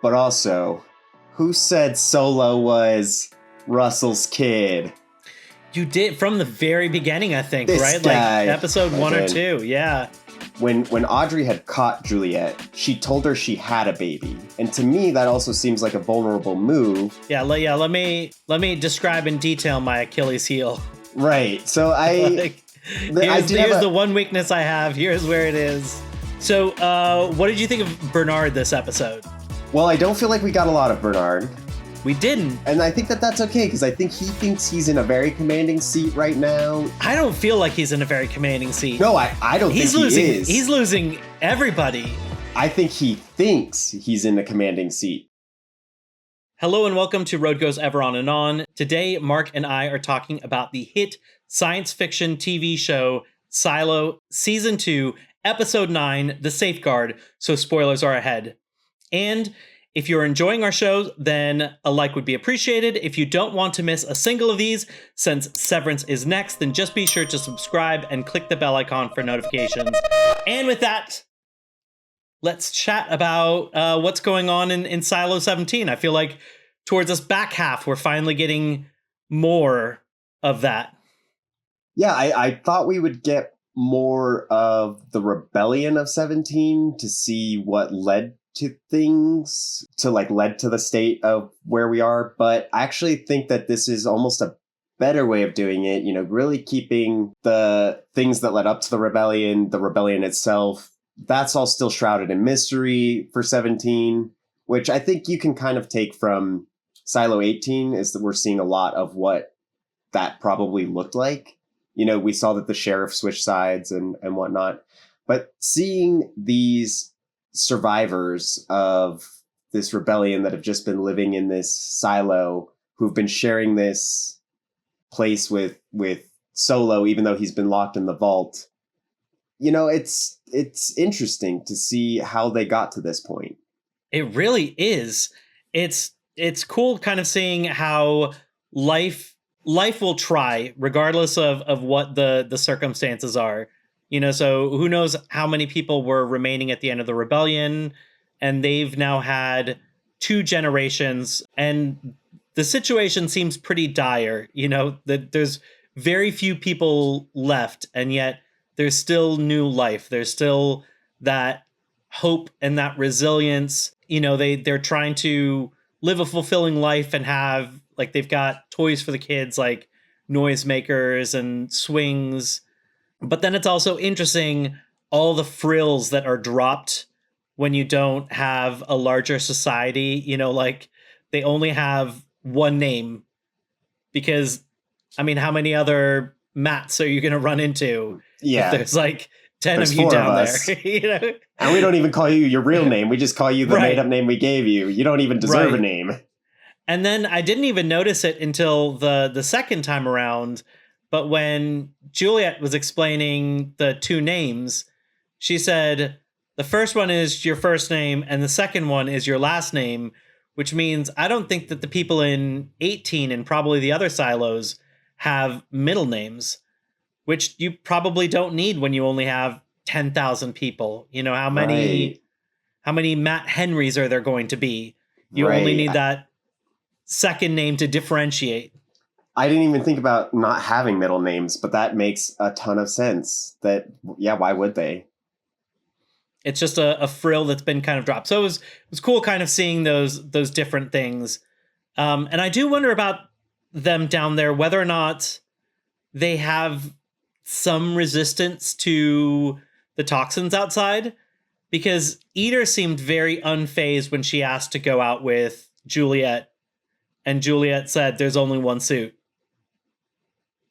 But also, who said Solo was Russell's kid? You did from the very beginning, I think, This right? guy. Like episode 1 or 2, yeah. When Audrey had caught Juliette, she told her she had a baby. And to me, that also seems like a vulnerable move. Let me describe in detail my Achilles heel. Right. So here's the one weakness I have. Here's where it is. So, what did you think of Bernard this episode? Well, I don't feel like we got a lot of Bernard. We didn't. And I think that's okay, because I think he thinks he's in a very commanding seat right now. I don't feel like he's in a very commanding seat. No, I don't think he is. He's losing everybody. I think he thinks he's in a commanding seat. Hello and welcome to Road Goes Ever On and On. Today, Mark and I are talking about the hit science fiction TV show Silo Season 2, Episode 9, The Safeguard, so spoilers are ahead. And if you're enjoying our show, then a like would be appreciated. If you don't want to miss a single of these, since Severance is next, then just be sure to subscribe and click the bell icon for notifications. And with that, let's chat about what's going on in Silo 17. I feel like towards this back half, we're finally getting more of that. Yeah, I thought we would get more of the rebellion of 17 to see what led to things, led to the state of where we are. But I actually think that this is almost a better way of doing it, really keeping the things that led up to the rebellion itself. That's all still shrouded in mystery for 17, which I think you can kind of take from Silo 18, is that we're seeing a lot of what that probably looked like. We saw that the sheriff switched sides and whatnot, but seeing these survivors of this rebellion that have just been living in this silo, who've been sharing this place with Solo, even though he's been locked in the vault, it's interesting to see how they got to this point. It really is. It's cool kind of seeing how life will try regardless of what the circumstances are. So who knows how many people were remaining at the end of the rebellion, and they've now had 2 generations, and the situation seems pretty dire, that there's very few people left, and yet there's still new life. There's still that hope and that resilience. They're trying to live a fulfilling life and have, they've got toys for the kids, like noisemakers and swings. But then it's also interesting, all the frills that are dropped when you don't have a larger society, they only have one name, because, how many other Matts are you going to run into? Yeah. If there's 10 of you down there. And we don't even call you your real name. We just call you the made up name we gave you. You don't even deserve a name. And then I didn't even notice it until the second time around. But when Juliette was explaining the 2 names, she said, the first one is your first name and the second one is your last name, which means I don't think that the people in 18 and probably the other silos have middle names, which you probably don't need when you only have 10,000 people. How many Matt Henrys are there going to be? You only need that second name to differentiate. I didn't even think about not having middle names, but that makes a ton of sense. Why would they? It's just a frill that's been kind of dropped. So it was cool kind of seeing those different things. And I do wonder about them down there, whether or not they have some resistance to the toxins outside, because Eder seemed very unfazed when she asked to go out with Juliette, and Juliette said there's only one suit.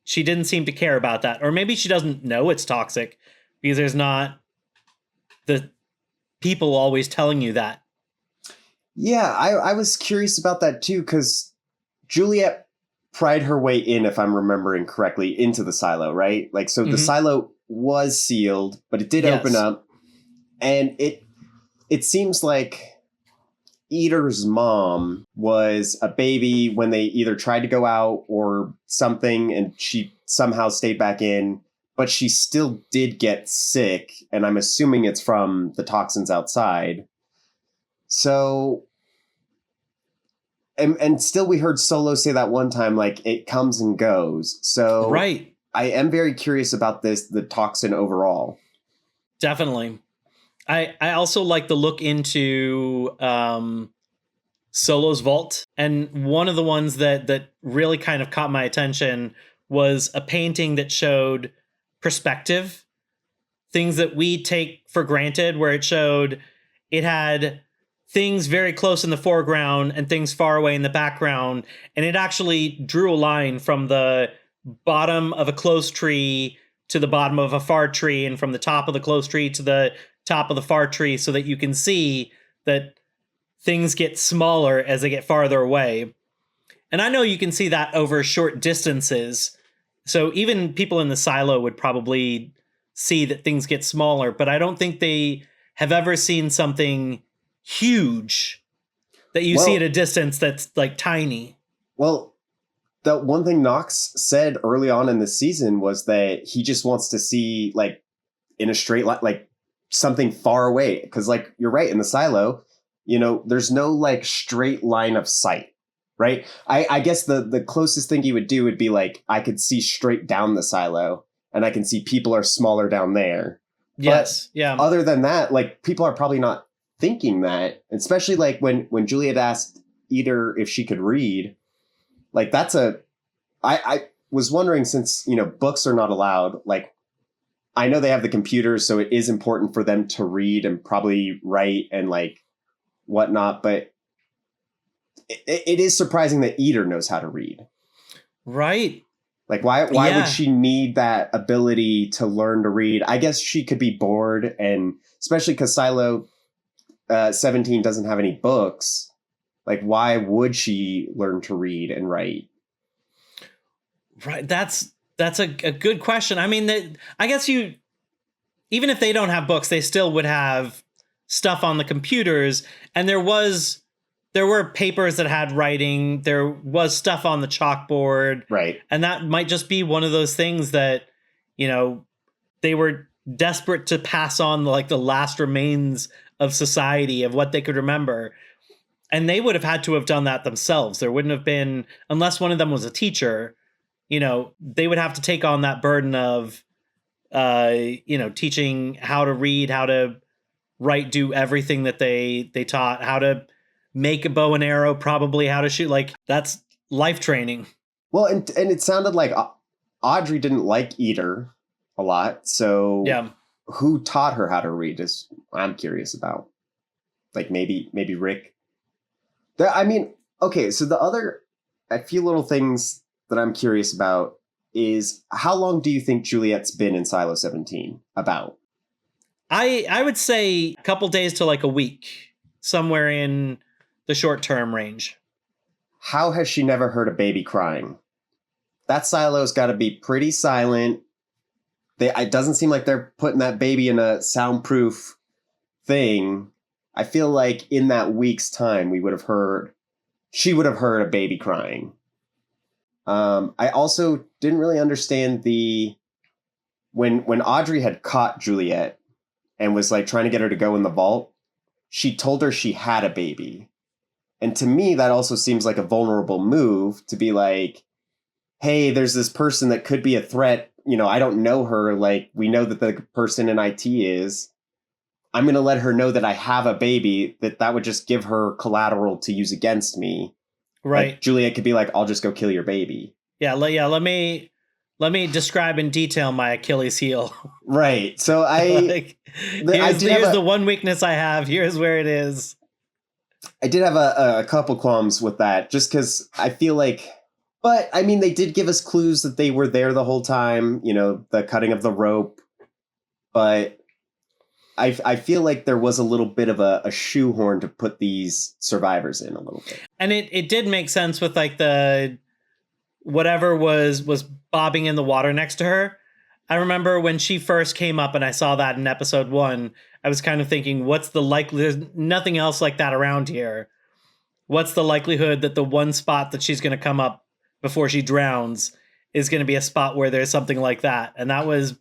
She didn't seem to care about that. Or maybe she doesn't know it's toxic because there's not the people always telling you that. Yeah, I was curious about that too, because Juliette pried her way in, if I'm remembering correctly, into the silo, right? The silo was sealed, but it did open up. And it seems like Eder's mom was a baby when they either tried to go out or something, and she somehow stayed back in, but she still did get sick, and I'm assuming it's from the toxins outside. So and still we heard Solo say that one time, like, it comes and goes. So Right. I am very curious about the toxin overall. Definitely. I also like the look into Solo's vault. And one of the ones that really kind of caught my attention was a painting that showed perspective, things that we take for granted, where it had things very close in the foreground and things far away in the background. And it actually drew a line from the bottom of a close tree to the bottom of a far tree, and from the top of the close tree to the top of the far tree, so that you can see that things get smaller as they get farther away. And I know you can see that over short distances. So even people in the silo would probably see that things get smaller, but I don't think they have ever seen something huge that you see at a distance that's like tiny. Well, the one thing Knox said early on in the season was that he just wants to see, like, in a straight line, like something far away. Because, like, you're right, in the silo, there's no like straight line of sight, right? I guess the closest thing he would do would be like, I could see straight down the silo and I can see people are smaller down there. Yes. But yeah. Other than that, like, people are probably not thinking that, especially like when Juliette asked Eder if she could read, like, I was wondering, since, books are not allowed, like, I know they have the computers, so it is important for them to read and probably write and like whatnot, but it is surprising that Eder knows how to read. Right. Like, why would she need that ability to learn to read? I guess she could be bored, and especially because Silo 17 doesn't have any books. Like, why would she learn to read and write? Right. That's a good question. I mean, I guess even if they don't have books, they still would have stuff on the computers. And there were papers that had writing. There was stuff on the chalkboard. Right. And that might just be one of those things that, they were desperate to pass on, like, the last remains of society, of what they could remember. And they would have had to have done that themselves. There wouldn't have been, unless one of them was a teacher, they would have to take on that burden of, teaching how to read, how to write, do everything that they taught, how to make a bow and arrow, probably how to shoot. Like, that's life training. Well, and it sounded like Audrey didn't like Eder a lot. So yeah, who taught her how to read is I'm curious about. Like, maybe Rick. I mean, okay, so a few little things that I'm curious about is, how long do you think Juliette's been in Silo 17? About? I would say a couple days to like a week, somewhere in the short term range. How has she never heard a baby crying? That silo's got to be pretty silent. It doesn't seem like they're putting that baby in a soundproof thing. I feel like in that week's time, she would have heard a baby crying. I also didn't really understand when Audrey had caught Juliette and was like trying to get her to go in the vault, she told her she had a baby. And to me, that also seems like a vulnerable move, to be like, hey, there's this person that could be a threat. I don't know her. Like, we know that the person in IT is. I'm going to let her know that I have a baby, that would just give her collateral to use against me. Right. Like, Juliette could be like, I'll just go kill your baby. Yeah. Let me describe in detail my Achilles heel. Right. So here's the one weakness I have. Here's where it is. I did have a couple qualms with that, just because I feel like, but I mean, they did give us clues that they were there the whole time, the cutting of the rope, but I feel like there was a little bit of a shoehorn to put these survivors in a little bit. And it did make sense with like the whatever was bobbing in the water next to her. I remember when she first came up and I saw that in episode 1, I was kind of thinking, what's the likelihood? There's nothing else like that around here. What's the likelihood that the one spot that she's going to come up before she drowns is going to be a spot where there's something like that? And that was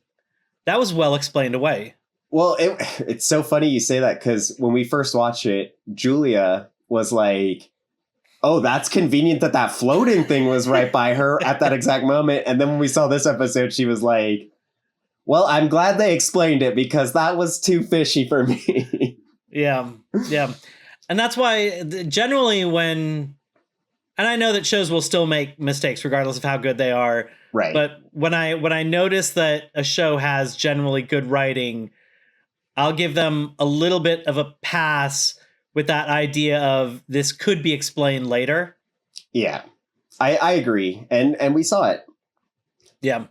well explained away. Well, it's so funny you say that, because when we first watched it, Julia was like, oh, that's convenient that floating thing was right by her at that exact moment. And then when we saw this episode, she was like, well, I'm glad they explained it because that was too fishy for me. Yeah. And that's why generally and I know that shows will still make mistakes regardless of how good they are. Right. But when I notice that a show has generally good writing, I'll give them a little bit of a pass with that idea of this could be explained later. Yeah, I agree. And we saw it. Yeah.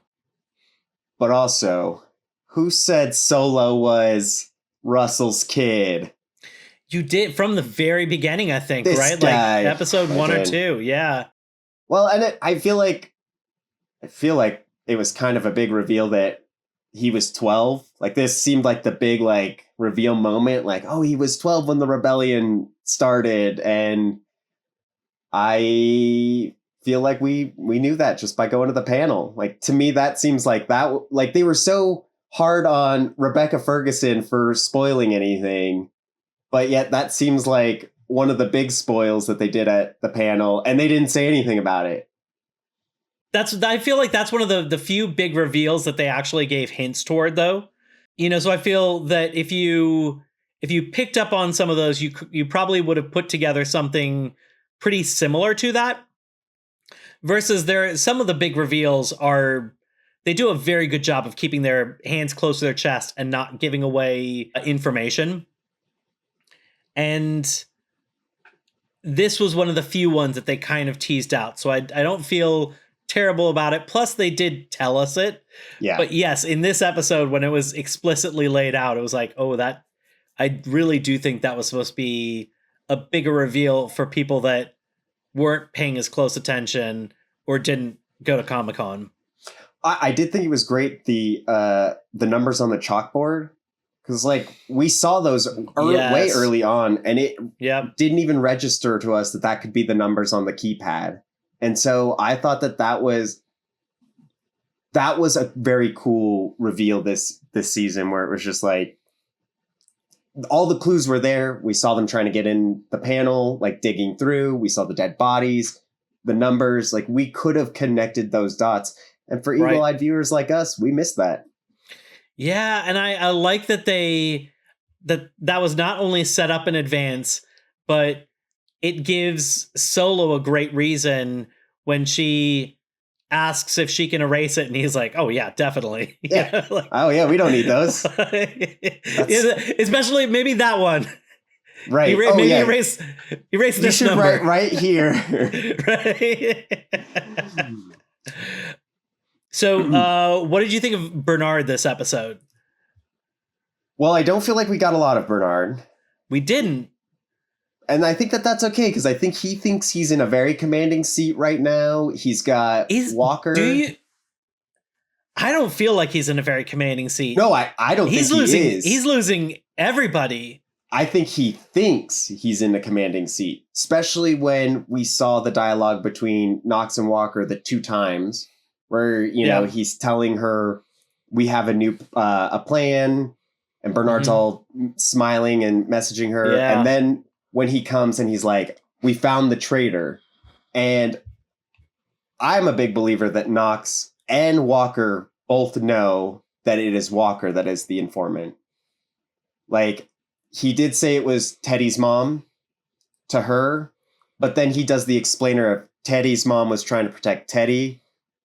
But also, who said Solo was Russell's kid? You did from the very beginning, I think, This right? guy, like episode 1 or 2. Yeah. Well, and I feel like it was kind of a big reveal that he was 12. Like this seemed like the big like reveal moment. Like, oh, he was 12 when the rebellion started, and I feel like we knew that just by going to the panel. Like to me, that seems like they were so hard on Rebecca Ferguson for spoiling anything, but yet that seems like one of the big spoils that they did at the panel, and they didn't say anything about it. I feel like that's one of the few big reveals that they actually gave hints toward, though. So I feel that if you picked up on some of those, you probably would have put together something pretty similar to that. Versus some of the big reveals they do a very good job of keeping their hands close to their chest and not giving away information. And this was one of the few ones that they kind of teased out. So I don't feel terrible about it. Plus, they did tell us it. Yeah. But yes, in this episode, when it was explicitly laid out, it was like, oh, I really do think that was supposed to be a bigger reveal for people that weren't paying as close attention or didn't go to Comic-Con. I did think it was great, the numbers on the chalkboard, because like we saw those way early on, and it didn't even register to us that could be the numbers on the keypad. And so I thought that was a very cool reveal this season, where it was just like all the clues were there. We saw them trying to get in the panel, like digging through. We saw the dead bodies, the numbers. Like we could have connected those dots. And for eagle-eyed viewers like us, we missed that. Yeah, and I like that that was not only set up in advance, but it gives Solo a great reason when she asks if she can erase it, and he's like, "Oh yeah, definitely." Yeah. Oh yeah, we don't need those. Especially maybe that one. Right. Erase this number. Write right here. Right. So, what did you think of Bernard this episode? Well, I don't feel like we got a lot of Bernard. We didn't. And I think that's okay, because I think he thinks he's in a very commanding seat right now. He's got Walker. I don't feel like he's in a very commanding seat. No, I don't think he is. He's losing everybody. I think he thinks he's in a commanding seat, especially when we saw the dialogue between Knox and Walker the 2 times, where, he's telling her, we have a new a plan, and Bernard's all smiling and messaging her. Yeah. And then when he comes and he's like, we found the traitor. And I'm a big believer that Knox and Walker both know that it is Walker that is the informant. Like, he did say it was Teddy's mom to her, but then he does the explainer of Teddy's mom was trying to protect Teddy,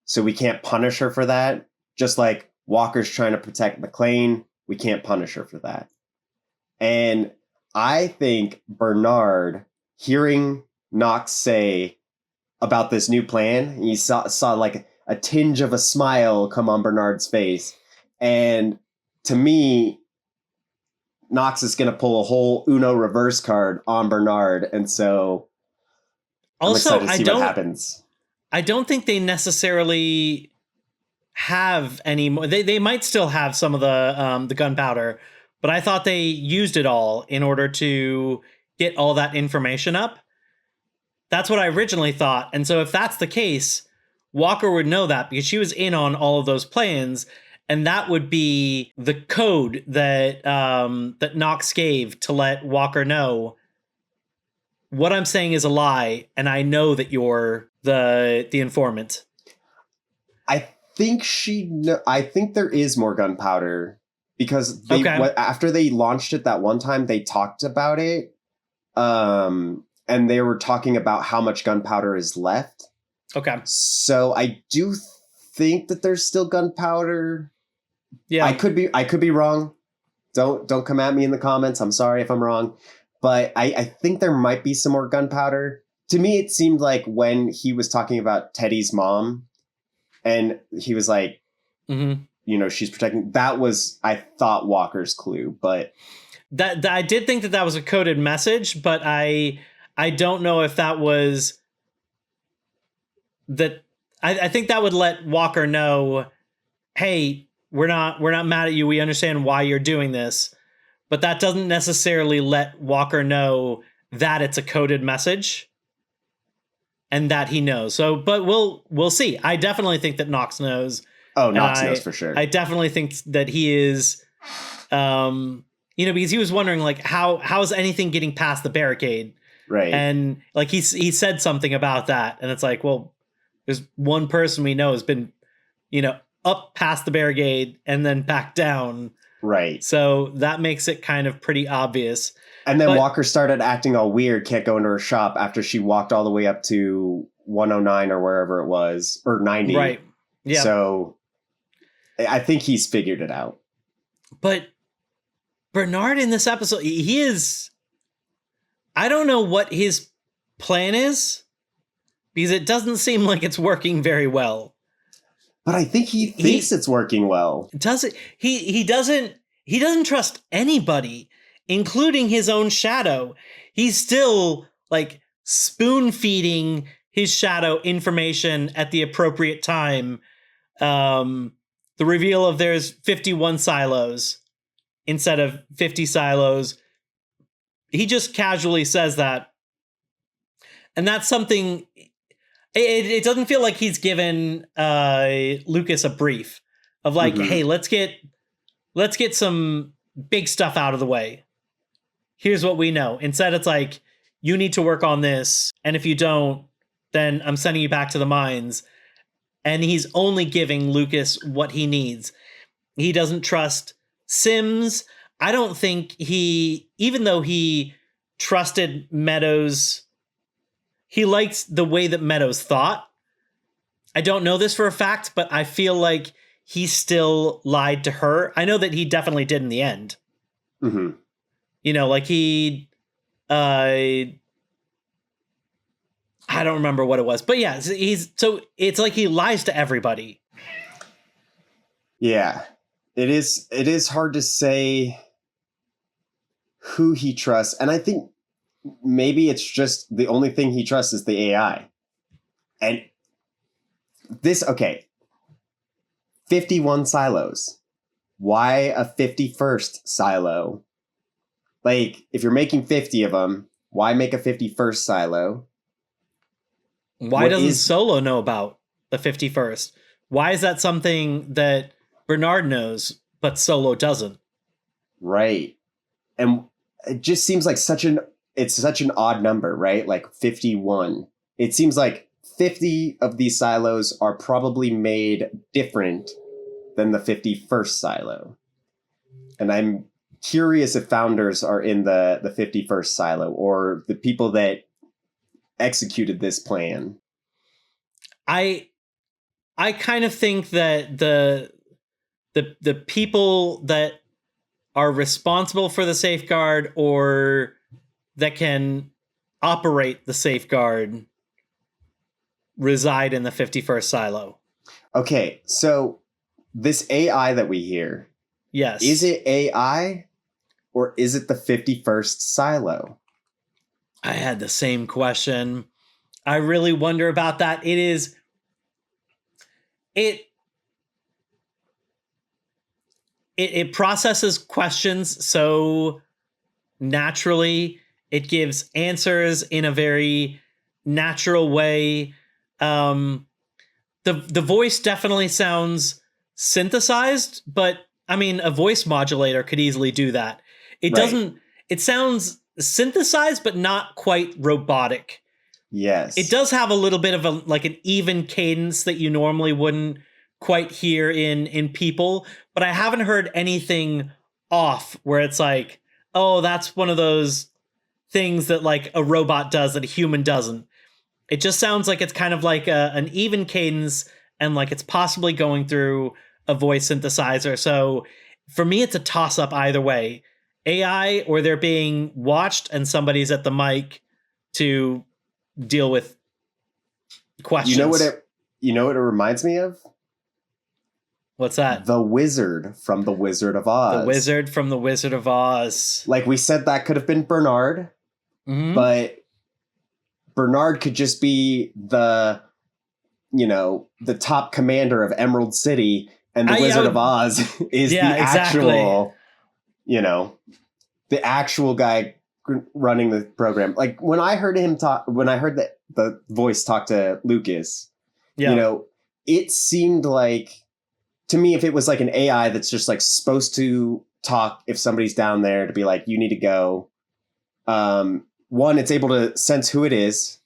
so we can't punish her for that. Just like Walker's trying to protect McLean, we can't punish her for that. And I think Bernard, hearing Knox say about this new plan, he saw like a tinge of a smile come on Bernard's face. And to me, Knox is going to pull a whole Uno reverse card on Bernard. And so I'm excited to see what happens. I don't think they necessarily have any more. They might still have some of the gunpowder, but I thought they used it all in order to get all that information up. That's what I originally thought. And so if that's the case, Walker would know that because she was in on all of those plans. And that would be the code that that Knox gave to let Walker know what I'm saying is a lie, and I know that you're the informant. I think I think there is more gunpowder because after they launched it that one time, they talked about it. And they were talking about how much gunpowder is left. Okay. So I do think that there's still gunpowder. Yeah. I could be wrong. Don't come at me in the comments. I'm sorry if I'm wrong. But I think there might be some more gunpowder. To me, it seemed like when he was talking about Teddy's mom and he was like, she's protecting. That was, I thought, Walker's clue. But that I did think that was a coded message, but I don't know if that was that. I think that would let Walker know, hey, we're not mad at you. We understand why you're doing this. But that doesn't necessarily let Walker know that it's a coded message and that he knows. So, but we'll see. I definitely think that Knox knows. Oh, Knox knows for sure. I definitely think that he is, because he was wondering like how is anything getting past the barricade, right? And like he said something about that, and it's like, well, there's one person we know has been, up past the barricade and then back down. Right. So that makes it kind of pretty obvious. And then Walker started acting all weird, can't go into her shop after she walked all the way up to 109 or wherever it was, or 90. Right. Yeah. So I think he's figured it out. But Bernard in this episode, he is, I don't know what his plan is, because it doesn't seem like it's working very well. But I think he thinks it's working well. Does it? He doesn't trust anybody, including his own shadow. He's still like spoon feeding his shadow information at the appropriate time. The reveal of there's 51 silos instead of 50 silos. He just casually says that. And that's something. It doesn't feel like he's given Lukas a brief of like, hey, let's get some big stuff out of the way. Here's what we know. Instead, it's like, you need to work on this, and if you don't, then I'm sending you back to the mines. And he's only giving Lukas what he needs. He doesn't trust Sims. I don't think even though he trusted Meadows, he liked the way that Meadows thought. I don't know this for a fact, but I feel like he still lied to her. I know that he definitely did in the end. Like he, I don't remember what it was, but yeah, it's like he lies to everybody. Yeah, it is hard to say who he trusts. And I think maybe it's just the only thing he trusts is the AI. And 51 silos. Why a 51st silo? Like, if you're making 50 of them, why make a 51st silo? Why doesn't Solo know about the 51st? Why is that something that Bernard knows, but Solo doesn't? Right. And it just seems like it's such an odd number, right? Like 51. It seems like 50 of these silos are probably made different than the 51st silo. And I'm curious if founders are in the 51st silo or the people that executed this plan. I kind of think that the people that are responsible for the safeguard or that can operate the safeguard reside in the 51st silo. Okay, so this AI that we hear, yes, is it AI or is it the 51st silo? I had the same question. I really wonder about that. It processes questions so naturally. It gives answers in a very natural way. The voice definitely sounds synthesized, but I mean, a voice modulator could easily do that. It doesn't. It sounds synthesized, but not quite robotic. Yes. It does have a little bit of an even cadence that you normally wouldn't quite hear in people, but I haven't heard anything off where it's like, oh, that's one of those things that like a robot does that a human doesn't. It just sounds like it's kind of like an even cadence, and like it's possibly going through a voice synthesizer. So for me, it's a toss up either way. AI, or they're being watched and somebody's at the mic to deal with questions. You know what it reminds me of? What's that? The Wizard from The Wizard of Oz. The Wizard from The Wizard of Oz. Like we said, that could have been Bernard, but Bernard could just be the top commander of Emerald City, and the Wizard of Oz is the actual, the actual guy running the program. Like when I heard the voice talk to Lukas, it seemed like, to me, if it was like an AI that's just like supposed to talk if somebody's down there, to be like, you need to go. One, it's able to sense who it is,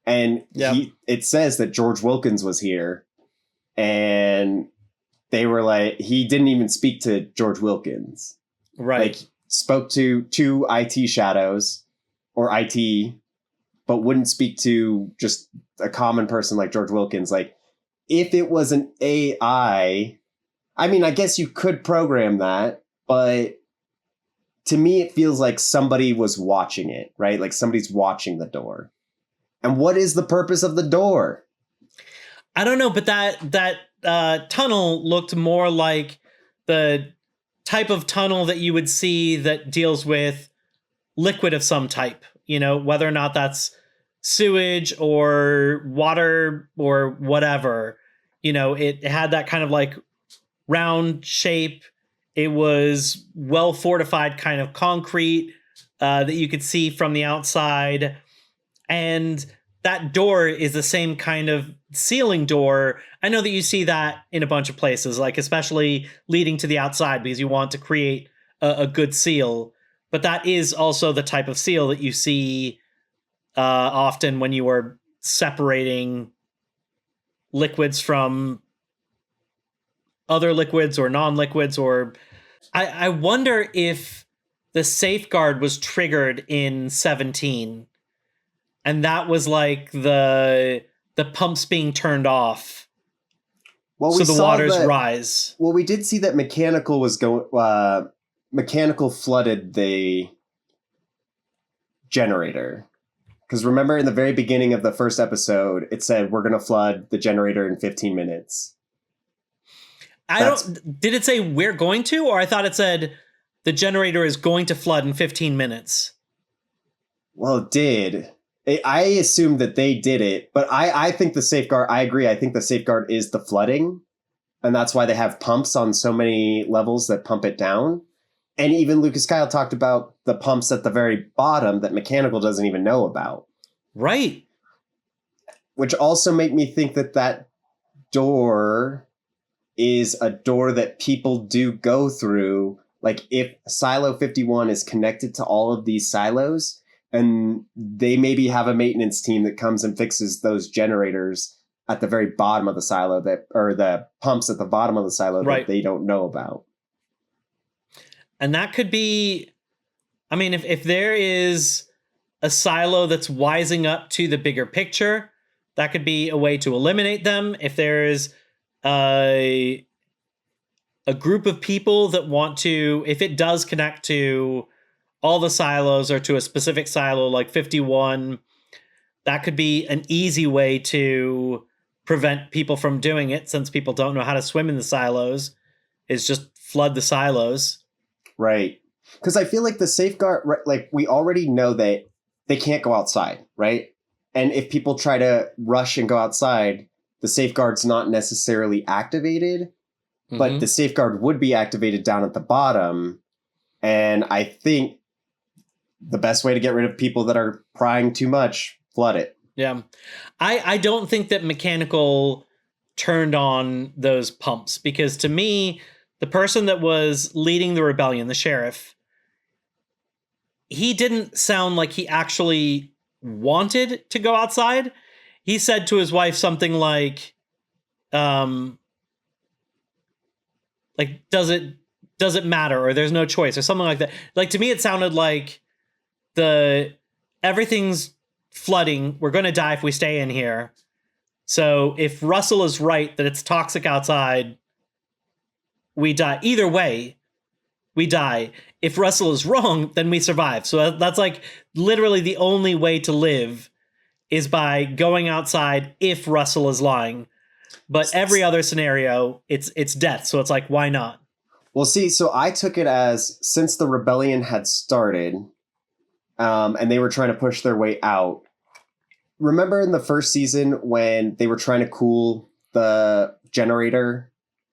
and it says that George Wilkins was here, and they were like, he didn't even speak to George Wilkins. Right. Like, spoke to two IT shadows or IT, but wouldn't speak to just a common person like George Wilkins. Like, if it was an AI, I mean, I guess you could program that, but to me, it feels like somebody was watching it, right? Like somebody's watching the door. And what is the purpose of the door? I don't know, but that tunnel looked more like the type of tunnel that you would see that deals with liquid of some type, whether or not that's sewage or water or whatever. It had that kind of like round shape. It was well fortified kind of concrete that you could see from the outside. And that door is the same kind of ceiling door. I know that you see that in a bunch of places, like especially leading to the outside, because you want to create a good seal. But that is also the type of seal that you see often when you are separating liquids from other liquids or non-liquids. Or I wonder if the safeguard was triggered in 17, and that was like the pumps being turned off, so the waters rise. Well, we did see that mechanical was mechanical flooded the generator. Because remember, in the very beginning of the first episode, it said we're going to flood the generator in 15 minutes. Did it say we're going to, or I thought it said the generator is going to flood in 15 minutes? Well, it did. I assumed that they did it, but I think the safeguard, I agree. I think the safeguard is the flooding, and that's why they have pumps on so many levels that pump it down. And even Lucas Kyle talked about the pumps at the very bottom that mechanical doesn't even know about. Right. Which also make me think that door is a door that people do go through. Like if Silo 51 is connected to all of these silos, and they maybe have a maintenance team that comes and fixes those generators at the very bottom of the silo, or the pumps at the bottom of the silo that they don't know about. And that could be, I mean, if there is a silo that's wising up to the bigger picture, that could be a way to eliminate them. If there is a group of people that want to, if it does connect to all the silos or to a specific silo like 51, that could be an easy way to prevent people from doing it, since people don't know how to swim in the silos, is just flood the silos. Right. Because I feel like the safeguard, like we already know that they can't go outside, right? And if people try to rush and go outside, the safeguard's not necessarily activated, but the safeguard would be activated down at the bottom. And I think the best way to get rid of people that are prying too much, flood it. Yeah. I don't think that mechanical turned on those pumps, because to me, the person that was leading the rebellion, the sheriff, he didn't sound like he actually wanted to go outside. He said to his wife something um, like, does it matter, or there's no choice, or something like that. Like, to me, it sounded like everything's flooding. We're going to die if we stay in here. So if Russell is right that it's toxic outside, we die. Either way, we die. If Russell is wrong, then we survive. So that's like literally the only way to live is by going outside if Russell is lying. But every other scenario, it's death. So it's like, why not? Well, see, so I took it as since the rebellion had started, and they were trying to push their way out. Remember in the first season when they were trying to cool the generator?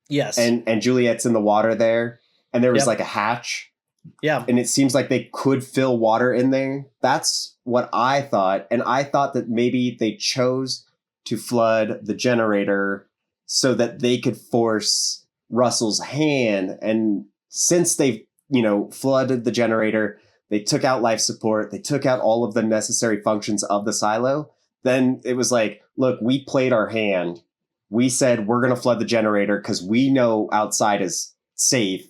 Yes. And Juliette's in the water there, and there was Yep. like a hatch. Yeah. And it seems like they could fill water in there. That's what I thought. And I thought that maybe they chose to flood the generator so that they could force Russell's hand. And since they've, flooded the generator, they took out life support, they took out all of the necessary functions of the silo. Then it was like, look, we played our hand. We said we're going to flood the generator because we know outside is safe.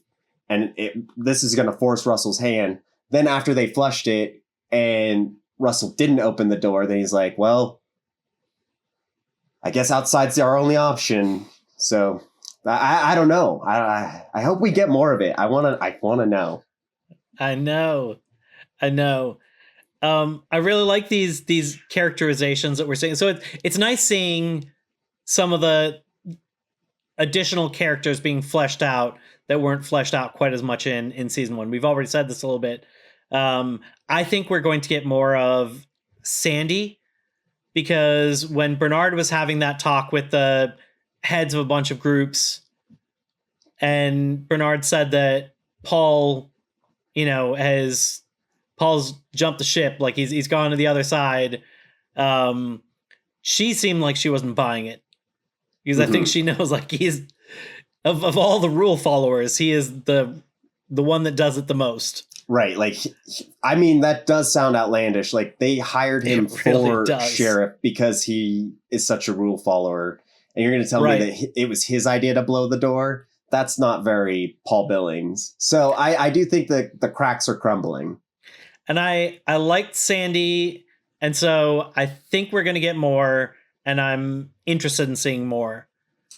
And this is going to force Russell's hand. Then after they flushed it and Russell didn't open the door, then he's like, well, I guess outside's our only option. So I don't know. I hope we get more of it. I want to know. I know. I really like these characterizations that we're seeing. So it's nice seeing some of the additional characters being fleshed out that weren't fleshed out quite as much in season 1. We've already said this a little bit. I think we're going to get more of Sandy, because when Bernard was having that talk with the heads of a bunch of groups, and Bernard said that Paul's jumped the ship, like he's gone to the other side. She seemed like she wasn't buying it, because I think she knows, like, he's of all the rule followers, he is the one that does it the most. Right. Like, I mean, that does sound outlandish. Like, they hired him for sheriff because he is such a rule follower. And you're going to tell me that it was his idea to blow the door? That's not very Paul Billings. So I do think that the cracks are crumbling. And I liked Sandy. And so I think we're going to get more. And I'm interested in seeing more.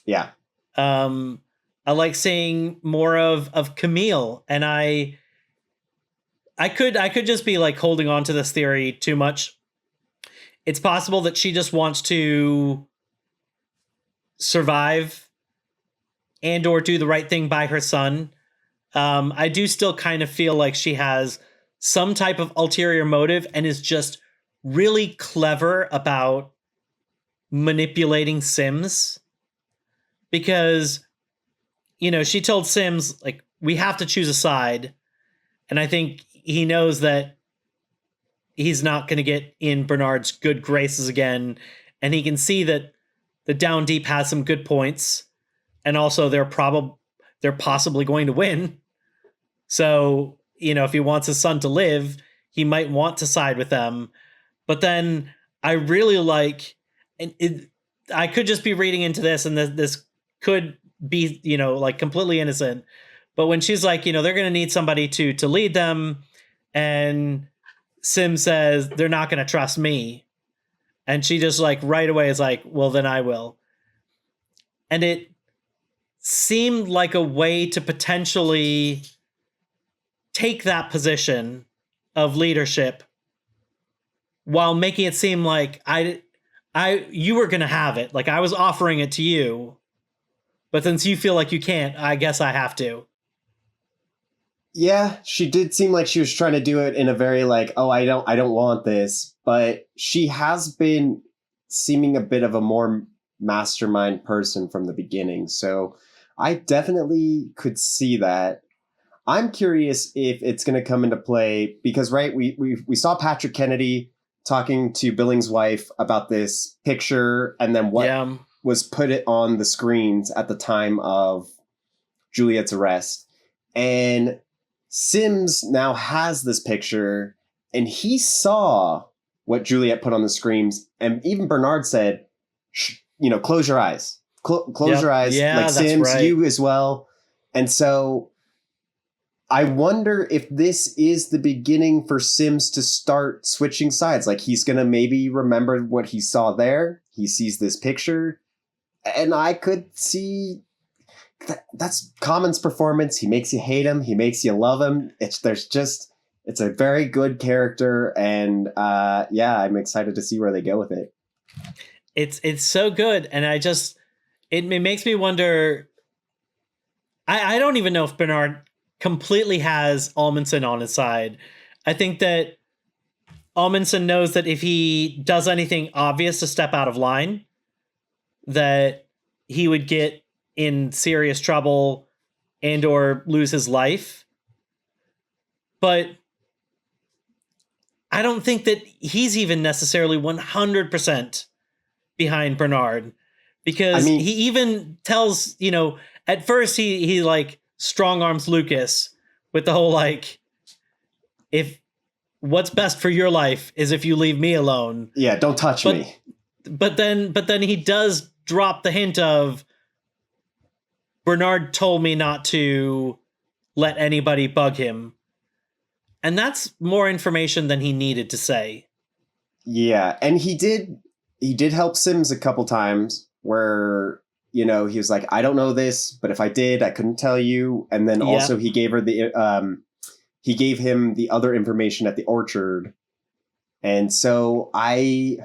Yeah. I like seeing more of Camille. And I could just be like holding on to this theory too much. It's possible that she just wants to survive and or do the right thing by her son. I do still kind of feel like she has some type of ulterior motive and is just really clever about manipulating Sims. Because, she told Sims, like, we have to choose a side. And I think he knows that he's not going to get in Bernard's good graces again. And he can see that the Down Deep has some good points. And also they're possibly going to win. So, if he wants his son to live, he might want to side with them. But then I really like, and I could just be reading into this, and this could be, like completely innocent. But when she's like, they're going to need somebody to lead them, and Sim says they're not going to trust me, and she just like right away is like, well, then I will. And it seemed like a way to potentially take that position of leadership while making it seem like you were going to have it. Like, I was offering it to you, but since you feel like you can't, I guess I have to. Yeah, she did seem like she was trying to do it in a very like, oh, I don't want this. But she has been seeming a bit of a more mastermind person from the beginning. So I definitely could see that. I'm curious if it's going to come into play because, right, we saw Patrick Kennedy talking to Billings' wife about this picture and then what was put it on the screens at the time of Juliette's arrest. And Sims now has this picture, and he saw what Juliette put on the screens, and even Bernard said, close your eyes. Close your eyes. Yeah, like that's Sims, right. you as well. And so I wonder if this is the beginning for Sims to start switching sides. Like he's going to maybe remember what he saw there. He sees this picture. And I could see that's Common's performance. He makes you hate him. He makes you love him. It's a very good character. And I'm excited to see where they go with it. It's so good. And it makes me wonder. I don't even know if Bernard completely has Amundsen on his side. I think that Amundsen knows that if he does anything obvious to step out of line, that he would get in serious trouble and or lose his life. But I don't think that he's even necessarily 100% behind Bernard, because he even tells, at first he like strong arms Lukas with the whole like, if what's best for your life is if you leave me alone. Yeah, don't touch me. But then he does drop the hint of, Bernard told me not to let anybody bug him. And that's more information than he needed to say. Yeah, and he did help Sims a couple times where, he was like, I don't know this, but if I did, I couldn't tell you. And then also he gave her he gave him the other information at the orchard. And so I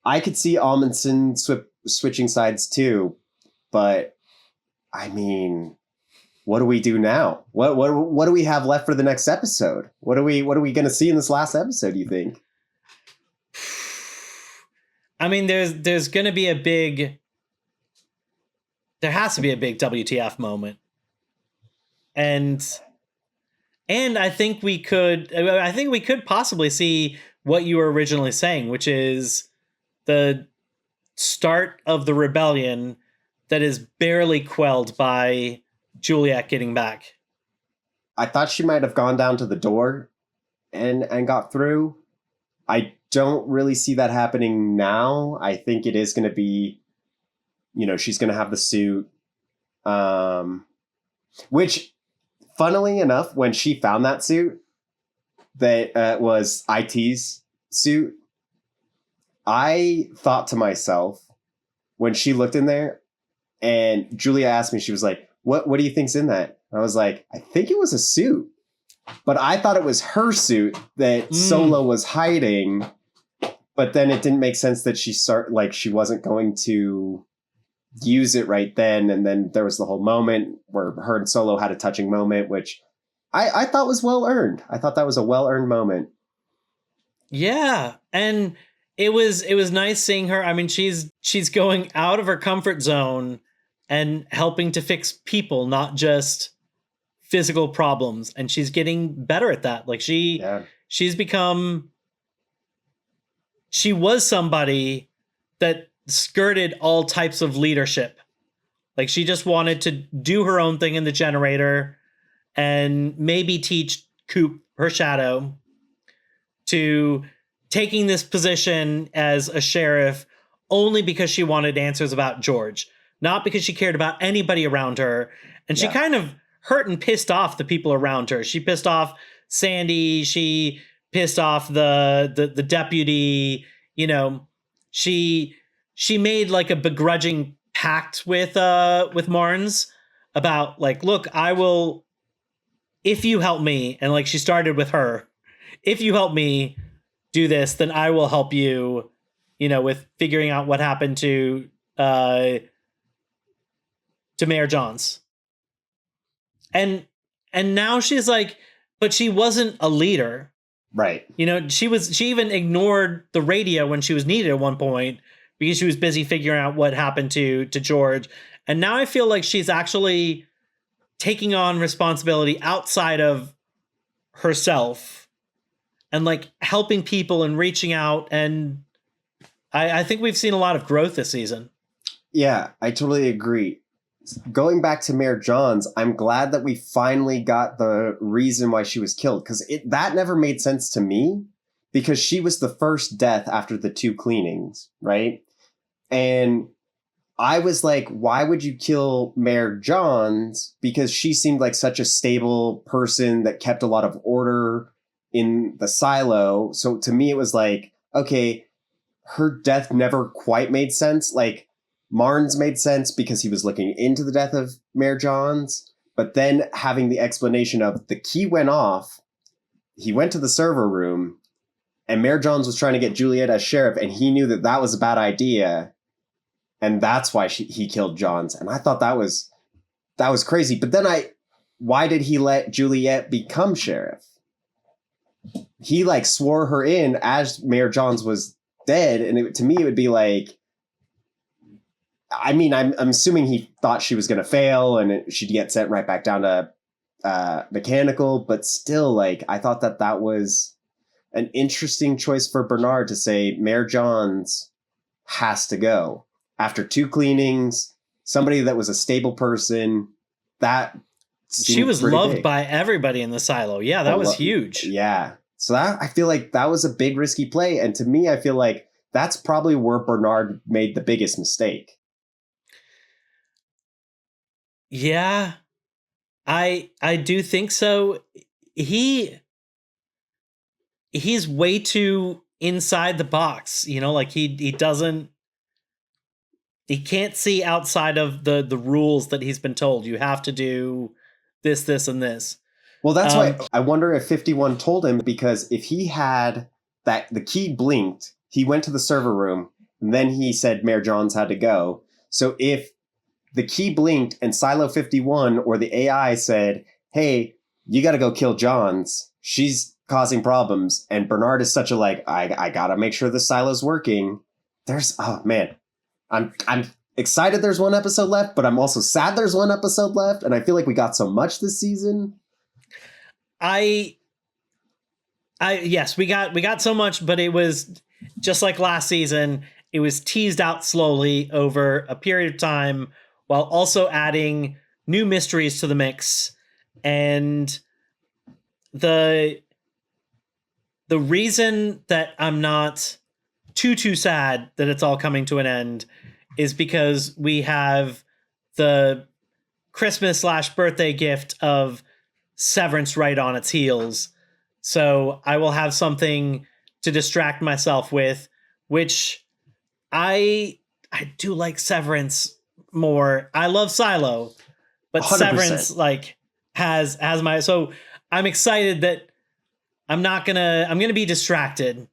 could see Amundsen switching sides too, but I mean, what do we do now? What do we have left for the next episode? What are we going to see in this last episode, do you think? I mean, there's going to be there has to be a big WTF moment. And I think we could possibly see what you were originally saying, which is the start of the rebellion that is barely quelled by Juliette getting back. I thought she might have gone down to the door and got through. I don't really see that happening now. I think it is going to be, she's going to have the suit. Which, funnily enough, when she found that suit that was IT's suit, I thought to myself, when she looked in there and Julia asked me, she was like, what do you think's in that? I was like, I think it was a suit. But I thought it was her suit that Solo was hiding. But then it didn't make sense that she wasn't going to use it right then. And then there was the whole moment where her and Solo had a touching moment, which I thought was well earned. I thought that was a well earned moment. Yeah, and it was nice seeing her. I mean, she's going out of her comfort zone and helping to fix people, not just physical problems, and she's getting better at that. Like she's become, she was somebody that skirted all types of leadership. Like she just wanted to do her own thing in the generator and maybe teach Coop, her shadow, to taking this position as a sheriff only because she wanted answers about George, not because she cared about anybody around her. And she kind of hurt and pissed off the people around her. She pissed off Sandy. She pissed off the deputy. She made like a begrudging pact with Marnes about like, look, I will, if you help me, and like she started with her, if you help me do this, then I will help you, with figuring out what happened to Mayor Johns. And now she's like, but she wasn't a leader. Right. She even ignored the radio when she was needed at one point because she was busy figuring out what happened to George. And now I feel like she's actually taking on responsibility outside of herself and like helping people and reaching out. And I think we've seen a lot of growth this season. Yeah, I totally agree. going back to Mayor Johns, I'm glad that we finally got the reason why she was killed, because that never made sense to me, because she was the first death after the 2 cleanings, right? And I was like, why would you kill Mayor Johns? Because she seemed like such a stable person that kept a lot of order in the silo. So to me, it was like, okay, her death never quite made sense. Like, Marnes made sense because he was looking into the death of Mayor Johns, but then having the explanation of the key went off, he went to the server room, and Mayor Johns was trying to get Juliette as sheriff, and he knew that that was a bad idea, and that's why he killed Johns. And I thought that was crazy. But then why did he let Juliette become sheriff? He like swore her in as Mayor Johns was dead, and to me it would be like, I mean, I'm assuming he thought she was going to fail and she'd get sent right back down to mechanical, but still, like, I thought that was an interesting choice for Bernard to say Mayor Johns has to go after 2 cleanings, somebody that was a stable person. That she was loved big by everybody in the silo. Yeah, that was huge. Yeah. So I feel like that was a big risky play. And to me, I feel like that's probably where Bernard made the biggest mistake. Yeah, I do think so. He's way too inside the box, you know, like he can't see outside of the rules that he's been told. You have to do this, and this. Well, that's why I wonder if 51 told him, because if he had the key blinked, he went to the server room, and then he said Mayor Johns had to go. So if the key blinked and Silo 51 or the AI said, hey, you got to go kill Johns, she's causing problems, and Bernard is such a like, I got to make sure the silo's working. Oh man, I'm excited there's 1 episode left, but I'm also sad there's 1 episode left, and I feel like we got so much this season. Yes, we got so much, but it was just like last season. It was teased out slowly over a period of time, while also adding new mysteries to the mix. And the reason that I'm not too sad that it's all coming to an end is because we have the Christmas/birthday gift of Severance right on its heels. So I will have something to distract myself with, which I do like Severance more. I love Silo, but 100%. Severance like has my, so I'm excited that I'm gonna be distracted.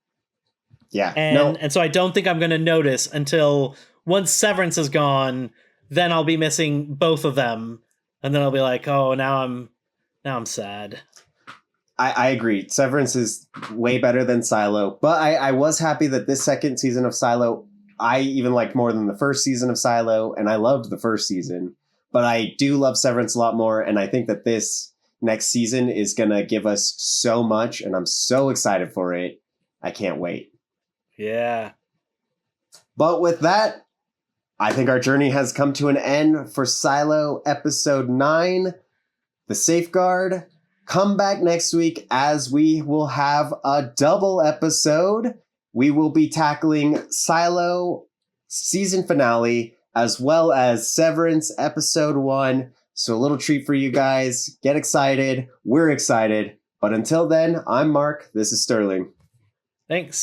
Yeah. And so I don't think I'm gonna notice until once Severance is gone, then I'll be missing both of them. And then I'll be like, oh, now I'm sad. I agree. Severance is way better than Silo, but I was happy that this second season of Silo, I even liked more than the first season of Silo, and I loved the first season, but I do love Severance a lot more, and I think that this next season is going to give us so much, and I'm so excited for it. I can't wait. Yeah. But with that, I think our journey has come to an end for Silo episode 9, The Safeguard. Come back next week as we will have a double episode. We will be tackling Silo season finale as well as Severance episode 1. So a little treat for you guys. Get excited. We're excited. But until then, I'm Mark. This is Sterling. Thanks.